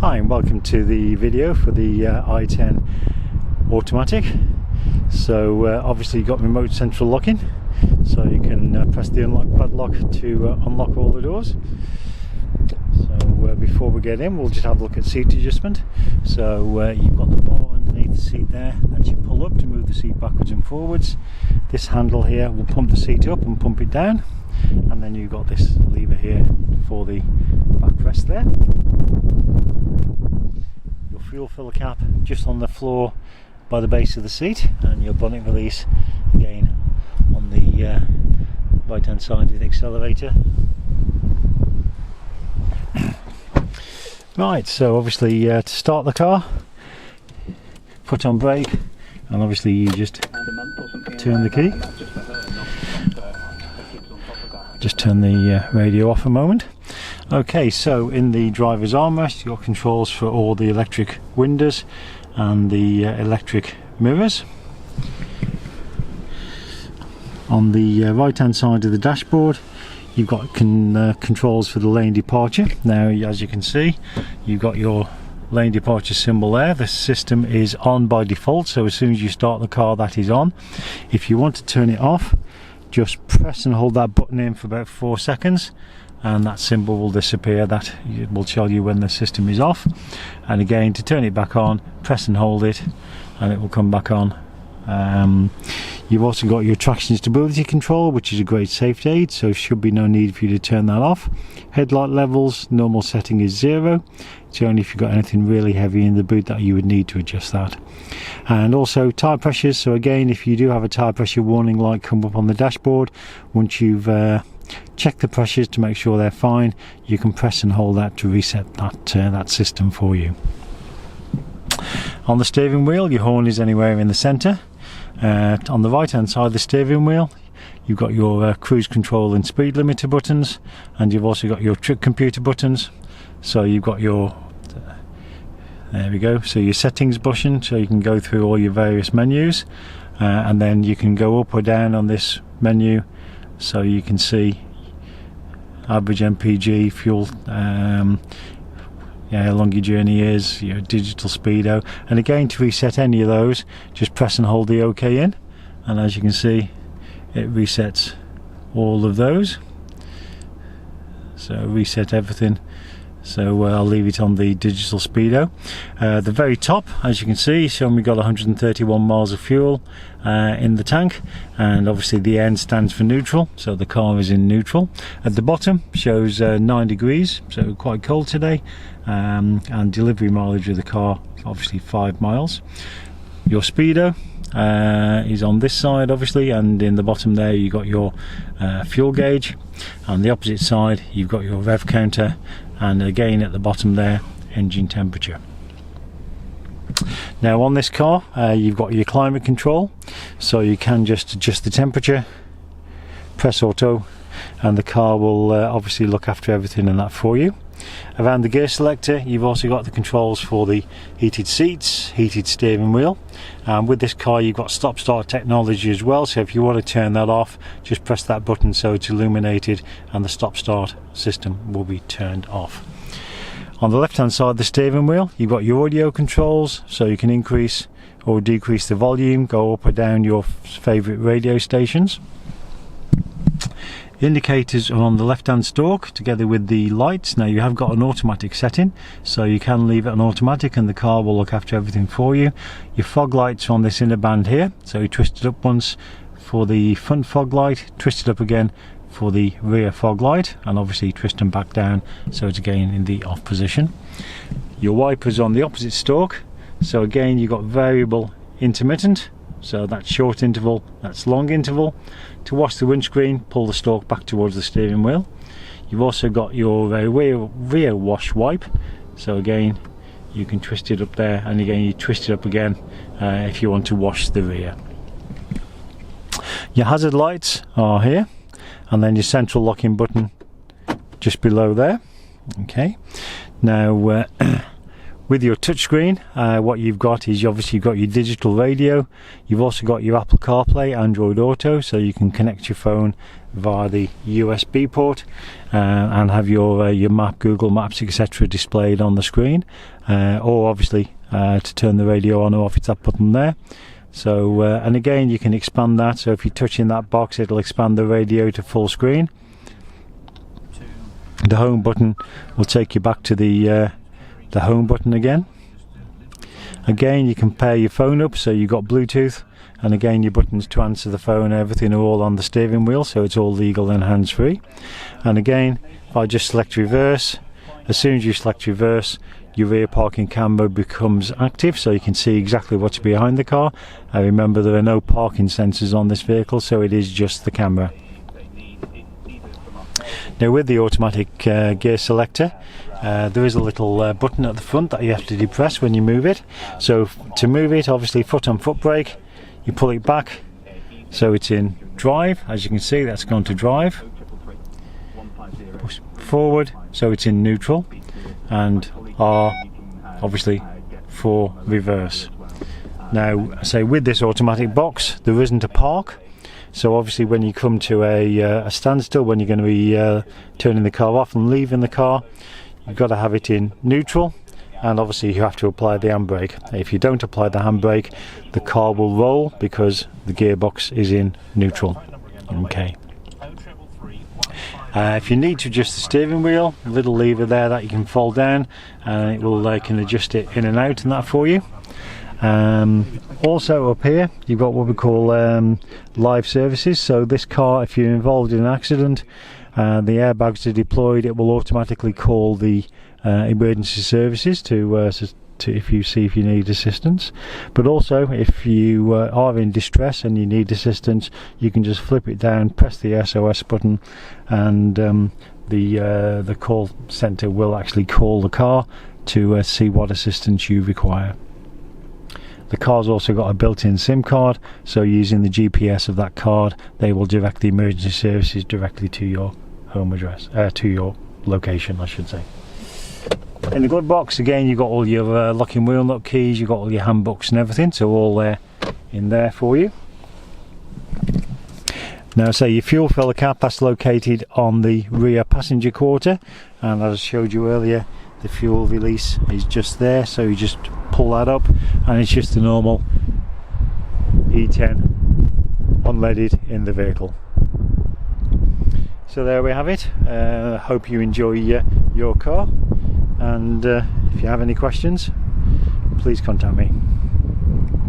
Hi and welcome to the video for the i10 automatic. So obviously you've got remote central locking, so you can press the unlock padlock to unlock all the doors. So before we get in, we'll just have a look at seat adjustment. So you've got the bar underneath the seat there that you pull up to move the seat backwards and forwards. This handle here will pump the seat up and pump it down, and then you've got this lever here for the backrest there. Your fuel filler cap just on the floor by the base of the seat, and your bonnet release again on the right hand side of the accelerator. Right, so obviously to start the car, put on brake, and obviously you just turn the key. Just turn the radio off a moment. Okay, so in the driver's armrest you've got controls for all the electric windows and the electric mirrors. On the right hand side of the dashboard you've got controls for the lane departure. Now, as you can see, you've got your lane departure symbol there. The system is on by default, so as soon as you start the car that is on. If you want to turn it off, just press and hold that button in for about 4 seconds and that symbol will disappear. That will tell you when the system is off. And again, to turn it back on, press and hold it and it will come back on. You've also got your traction stability control, which is a great safety aid, so should be no need for you to turn that off. Headlight levels, normal setting is 0. It's only if you've got anything really heavy in the boot that you would need to adjust that. And also tyre pressures, so again, if you do have a tyre pressure warning light come up on the dashboard, once you've checked the pressures to make sure they're fine, you can press and hold that to reset that system for you. On the steering wheel, your horn is anywhere in the centre. On the right hand side of the steering wheel you've got your cruise control and speed limiter buttons, and you've also got your trip computer buttons. So you've got your there we go, so your settings button, so you can go through all your various menus, and then you can go up or down on this menu, so you can see average MPG, fuel, how long your journey is, your digital speedo, and again, to reset any of those, just press and hold the OK in, and as you can see, it resets all of those. So reset everything. So I'll leave it on the digital speedo. The very top, as you can see, showing we got 131 miles of fuel in the tank, and obviously the N stands for neutral, so the car is in neutral. At the bottom shows 9 degrees, so quite cold today, and delivery mileage of the car obviously 5 miles. Your speedo is on this side obviously, and in the bottom there you've got your fuel gauge. On the opposite side you've got your rev counter, and again at the bottom there, engine temperature. Now on this car you've got your climate control, so you can just adjust the temperature, press auto, and the car will obviously look after everything and that for you. Around the gear selector you've also got the controls for the heated seats, heated steering wheel, and with this car you've got stop start technology as well, so if you want to turn that off, just press that button so it's illuminated and the stop start system will be turned off. On the left hand side of the steering wheel you've got your audio controls, so you can increase or decrease the volume, go up or down your favourite radio stations. Indicators are on the left hand stalk together with the lights. Now you have got an automatic setting, so you can leave it on automatic and the car will look after everything for you. Your fog lights are on this inner band here, so you twist it up once for the front fog light, twist it up again for the rear fog light, and obviously twist them back down so it's again in the off position. Your wipers on the opposite stalk, so again you've got variable intermittent, so that's short interval, that's long interval. To wash the windscreen, pull the stalk back towards the steering wheel. You've also got your rear wash wipe, so again you can twist it up there, and again you twist it up again if you want to wash the rear. Your hazard lights are here, and then your central locking button just below there. Okay, now with With your touchscreen, what you've got is obviously you've got your digital radio. You've also got your Apple CarPlay, Android Auto, so you can connect your phone via the USB port and have your map, Google Maps, etc. displayed on the screen, or obviously to turn the radio on or off, it's that button there. So and again, you can expand that, so if you're touching that box, it'll expand the radio to full screen. The home button will take you back to the home button again. Again, you can pair your phone up, so you've got Bluetooth, and again your buttons to answer the phone, everything are all on the steering wheel, so it's all legal and hands-free. And again, if I just select reverse, as soon as you select reverse, your rear parking camera becomes active, so you can see exactly what's behind the car. Remember, there are no parking sensors on this vehicle, so it is just the camera. Now, with the automatic gear selector, there is a little button at the front that you have to depress when you move it. So to move it, obviously foot on foot brake, you pull it back, so it's in drive. As you can see, that's gone to drive. Push forward, so it's in neutral, and R obviously for reverse. Now, say with this automatic box, there isn't a park, so obviously when you come to a standstill, when you're going to be turning the car off and leaving the car, you've got to have it in neutral, and obviously you have to apply the handbrake. If you don't apply the handbrake, the car will roll because the gearbox is in neutral. Okay. If you need to adjust the steering wheel, a little lever there that you can fold down, and it will can adjust it in and out and that for you. Also up here you've got what we call live services. So this car, if you're involved in an accident, the airbags are deployed, it will automatically call the emergency services to if you need assistance. But also, if you are in distress and you need assistance, you can just flip it down, press the SOS button, and the call center will actually call the car to see what assistance you require. The car's also got a built-in SIM card, so using the GPS of that card, they will direct the emergency services directly to your home address, to your location, I should say. In the glove box, again, you've got all your locking wheel nut keys, you've got all your handbooks and everything, so all there in there for you. Now, say your fuel filler cap, that's located on the rear passenger quarter, and as I showed you earlier, the fuel release is just there, so you just pull that up and it's just a normal i10 unleaded in the vehicle. So there we have it. Hope you enjoy your car, and if you have any questions, please contact me.